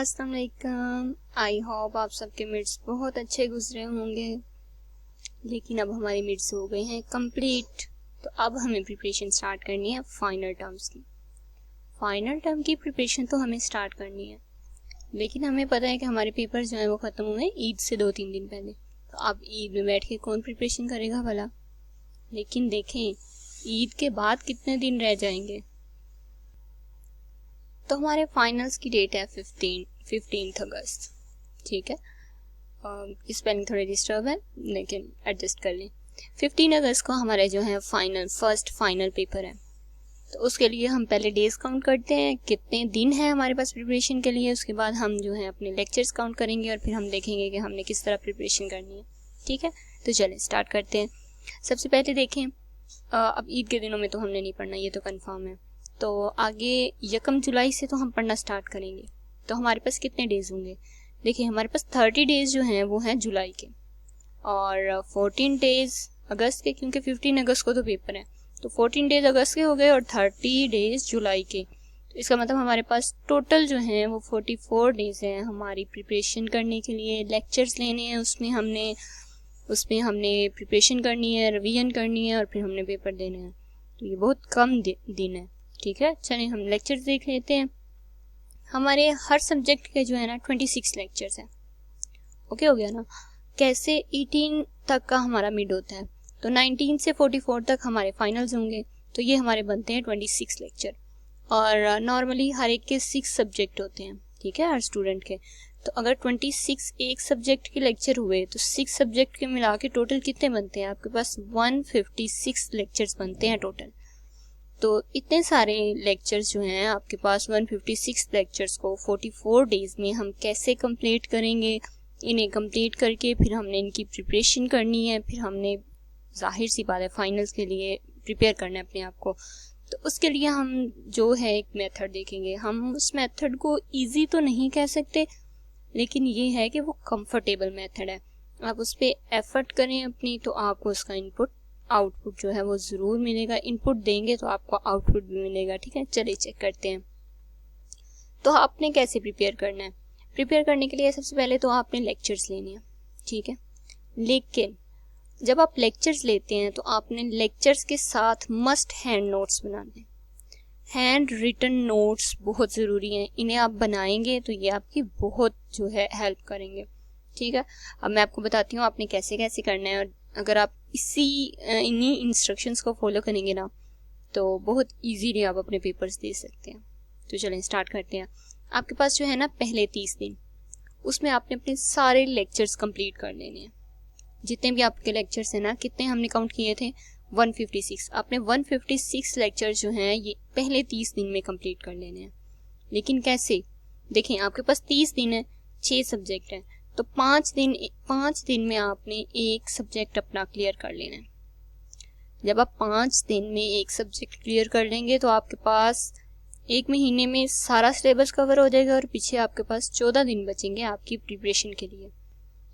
अस्सलाम वालेकुम। I hope आप सबके मिड्स बहुत अच्छे गुजरे होंगे। लेकिन अब हमारे मिड्स हो गए हैं कंप्लीट, तो अब हमें प्रिपरेशन स्टार्ट करनी है फाइनल टर्म्स की। फाइनल टर्म की प्रिपरेशन तो हमें स्टार्ट करनी है, लेकिन हमें पता है कि हमारे पेपर जो है वो ख़त्म हुए ईद से 2-3 दिन पहले। तो अब ईद में बैठ के कौन प्रिपरेशन करेगा भला। लेकिन देखें ईद के बाद कितने दिन रह जाएंगे। तो हमारे फाइनल्स की डेट है 15 अगस्त। ठीक है, स्पेलिंग थोड़ी डिस्टर्ब है लेकिन एडजस्ट कर लें। 15 अगस्त को हमारे जो है फर्स्ट फाइनल पेपर है। तो उसके लिए हम पहले डेज काउंट करते हैं, कितने दिन है हमारे पास प्रिपरेशन के लिए। उसके बाद हम जो है अपने लेक्चर्स काउंट करेंगे और फिर हम देखेंगे कि हमने किस तरह प्रिपरेशन करनी है। ठीक है, तो चलें स्टार्ट करते हैं। सबसे पहले देखें, अब ईद के दिनों में तो हमने नहीं पढ़ना, ये तो कंफर्म है। तो आगे 1 जुलाई से तो हम पढ़ना स्टार्ट करेंगे। तो हमारे पास कितने डेज होंगे, देखिए हमारे पास 30 डेज जो हैं वो हैं जुलाई के, और 14 डेज अगस्त के, क्योंकि 15 अगस्त को तो पेपर है। तो 14 डेज अगस्त के हो गए और 30 डेज जुलाई के। तो इसका मतलब हमारे पास टोटल जो हैं वो 44 डेज हैं हमारी प्रिपरेशन करने के लिए। लेक्चर्स लेने हैं, उसमें हमने प्रिपरेशन करनी है, रिवीजन करनी है और फिर हमने पेपर देने हैं। तो ये बहुत कम दिन है। ठीक है, चलिए हम लेक्चर्स देख लेते हैं। हमारे हर सब्जेक्ट के जो है ना 26 लेक्चर्स हैं। ओके हो गया ना। कैसे 18 तक का हमारा मिड होता है, तो 19 से 44 तक हमारे फाइनल्स होंगे। तो ये हमारे बनते हैं 26 लेक्चर। और नॉर्मली हर एक के 6 सब्जेक्ट होते हैं। ठीक है, हर स्टूडेंट के। तो अगर 26 एक सब्जेक्ट के लेक्चर हुए तो 6 सब्जेक्ट के मिला के टोटल कितने बनते हैं, आपके पास 156 लेक्चर्स बनते हैं टोटल। तो इतने सारे लेक्चर्स जो हैं आपके पास, 156 लेक्चर्स को 44 डेज में हम कैसे कंप्लीट करेंगे। इन्हें कंप्लीट करके फिर हमने इनकी प्रिपरेशन करनी है, फिर हमने जाहिर सी बात है फाइनल्स के लिए प्रिपेयर करना है अपने आप को। तो उसके लिए हम जो है एक मेथड देखेंगे। हम उस मेथड को इजी तो नहीं कह सकते, लेकिन ये है कि वो कंफर्टेबल मेथड है। आप उस पर एफर्ट करें अपनी, तो आपको उसका आउटपुट जो है वो ज़रूर मिलेगा। इनपुट देंगे तो आपको आउटपुट भी मिलेगा। ठीक है, चलिए चेक करते हैं। तो आपने कैसे प्रिपेयर करना है। प्रिपेयर करने के लिए सबसे पहले तो आपने लेक्चर्स लेने हैं। ठीक है, लेकिन जब आप लेक्चर्स लेते हैं तो आपने लेक्चर्स के साथ मस्ट हैंड नोट्स बनाने हैं। हैंड रिटन नोट्स बहुत ज़रूरी हैं। इन्हें आप बनाएंगे तो ये आपकी बहुत जो है हेल्प करेंगे। ठीक है, अब मैं आपको बताती हूँ आपने कैसे कैसे करना है। और अगर आप इन्हीं इंस्ट्रक्शंस को फॉलो करेंगे ना, तो बहुत इजीली आप अपने पेपर्स दे सकते हैं। तो चलें स्टार्ट करते हैं। आपके पास जो है ना पहले 30 दिन, उसमें आपने अपने सारे लेक्चर्स कंप्लीट कर लेने हैं। जितने भी आपके लेक्चर्स हैं ना, कितने हमने काउंट किए थे, 156। आपने 156 लेक्चर जो हैं ये पहले 30 दिन में कंप्लीट कर लेने हैं। लेकिन कैसे, देखें आपके पास 30 दिन है, 6 सब्जेक्ट हैं, तो 5 दिन में आपने एक सब्जेक्ट अपना क्लियर कर लेना है। जब आप 5 दिन में एक सब्जेक्ट क्लियर कर लेंगे तो आपके पास 1 महीने में सारा सिलेबस कवर हो जाएगा और पीछे आपके पास 14 दिन बचेंगे आपकी प्रिपरेशन के लिए।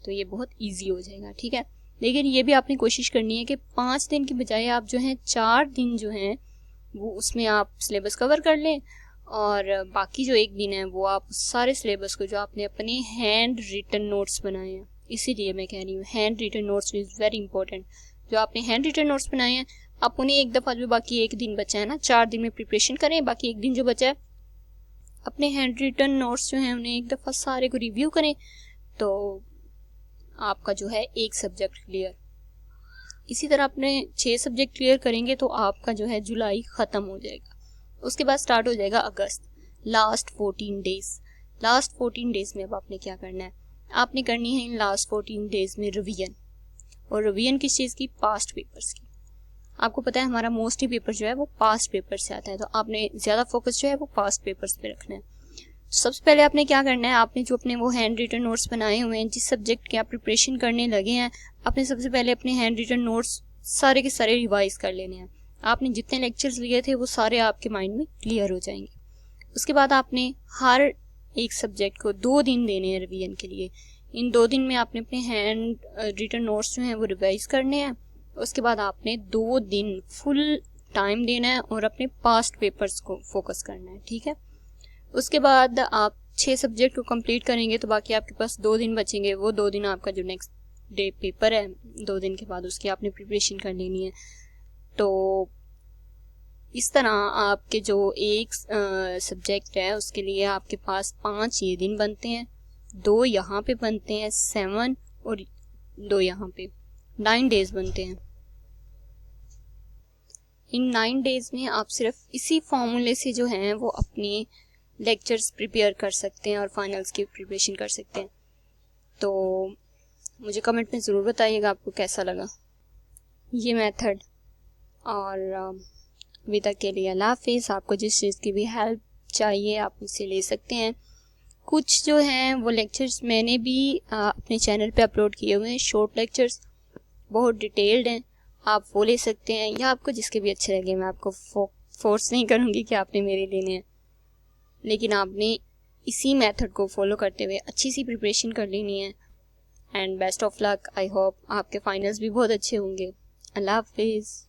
तो ये बहुत इजी हो जाएगा। ठीक है, लेकिन ये भी आपने कोशिश करनी है कि 5 दिन की बजाय आप जो है 4 दिन जो हैं वो उसमें आप सिलेबस कवर कर लें, और बाकी जो 1 दिन है वो आप सारे सिलेबस को जो आपने अपने हैंड रिटन नोट्स बनाए हैं, इसीलिए मैं कह रही हूँ hand written notes is very important. जो आपने हैंड रिटन नोट्स बनाए हैं आप उन्हें एक दफ़ा, जो बाकी 1 दिन बचा है ना, 4 दिन में प्रिपरेशन करें, बाकी 1 दिन जो बचा है अपने हैंड रिटन नोट्स जो हैं उन्हें एक दफ़ा सारे को रिव्यू करें। तो आपका जो है एक सब्जेक्ट क्लियर। इसी तरह अपने 6 सब्जेक्ट क्लियर करेंगे तो आपका जो है जुलाई ख़त्म हो जाएगा। उसके बाद स्टार्ट हो जाएगा अगस्त, लास्ट 14 डेज में अब आपने क्या करना है, आपने करनी है इन लास्ट 14 डेज में रिवीजन। और रिवीजन किस चीज़ की, पास्ट पेपर्स की। आपको पता है हमारा मोस्टली पेपर जो है वो पास्ट पेपर से आता है, तो आपने ज़्यादा फोकस जो है वो पास्ट पेपर्स पे रखना है। सबसे पहले आपने क्या करना है, आपने जो अपने वो हैंड रिटन नोट्स बनाए हुए हैं, जिस सब्जेक्ट के आप प्रिपरेशन करने लगे हैं, आपने सबसे पहले अपने हैंड रिटन नोट्स सारे के सारे रिवाइज कर लेने हैं। आपने जितने लेक्चर्स लिए थे वो सारे आपके माइंड में क्लियर हो जाएंगे। उसके बाद आपने हर एक सब्जेक्ट को 2 दिन देने हैं रिवीजन के लिए। इन 2 दिन में आपने अपने हैंड रिटन नोट्स जो हैं वो रिवाइज करने हैं। उसके बाद आपने 2 दिन फुल टाइम देना है और अपने पास्ट पेपर्स को फोकस करना है। ठीक है, उसके बाद आप 6 सब्जेक्ट को कंप्लीट करेंगे तो बाकी आपके पास 2 दिन बचेंगे। वो 2 दिन आपका जो नेक्स्ट डे पेपर है 2 दिन के बाद, उसकी आपने प्रिपरेशन कर लेनी है। तो इस तरह आपके जो एक सब्जेक्ट है उसके लिए आपके पास 5 ये दिन बनते हैं, 2 यहाँ पे बनते हैं 7 और 2 यहाँ पे 9 डेज बनते हैं। इन 9 डेज में आप सिर्फ इसी फॉर्मूले से जो हैं वो अपनी लेक्चर्स प्रिपेयर कर सकते हैं और फाइनल्स की प्रिपरेशन कर सकते हैं। तो मुझे कमेंट में ज़रूर बताइएगा आपको कैसा लगा ये मेथड। और अभी तक के लिए अल्लाह हाफिज़। आपको जिस चीज़ की भी हेल्प चाहिए आप मुझसे ले सकते हैं। कुछ जो हैं वो लेक्चर्स मैंने भी अपने चैनल पे अपलोड किए हुए हैं, शॉर्ट लेक्चर्स बहुत डिटेल्ड हैं, आप वो ले सकते हैं, या आपको जिसके भी अच्छे लगे। मैं आपको फोर्स नहीं करूँगी कि आपने मेरे लेने हैं, लेकिन आपने इसी मेथड को फॉलो करते हुए अच्छी सी प्रिपरेशन कर लेनी है। And best of luck. I hope आपके फाइनल्स भी बहुत अच्छे होंगे। अल्लाह हाफिज़।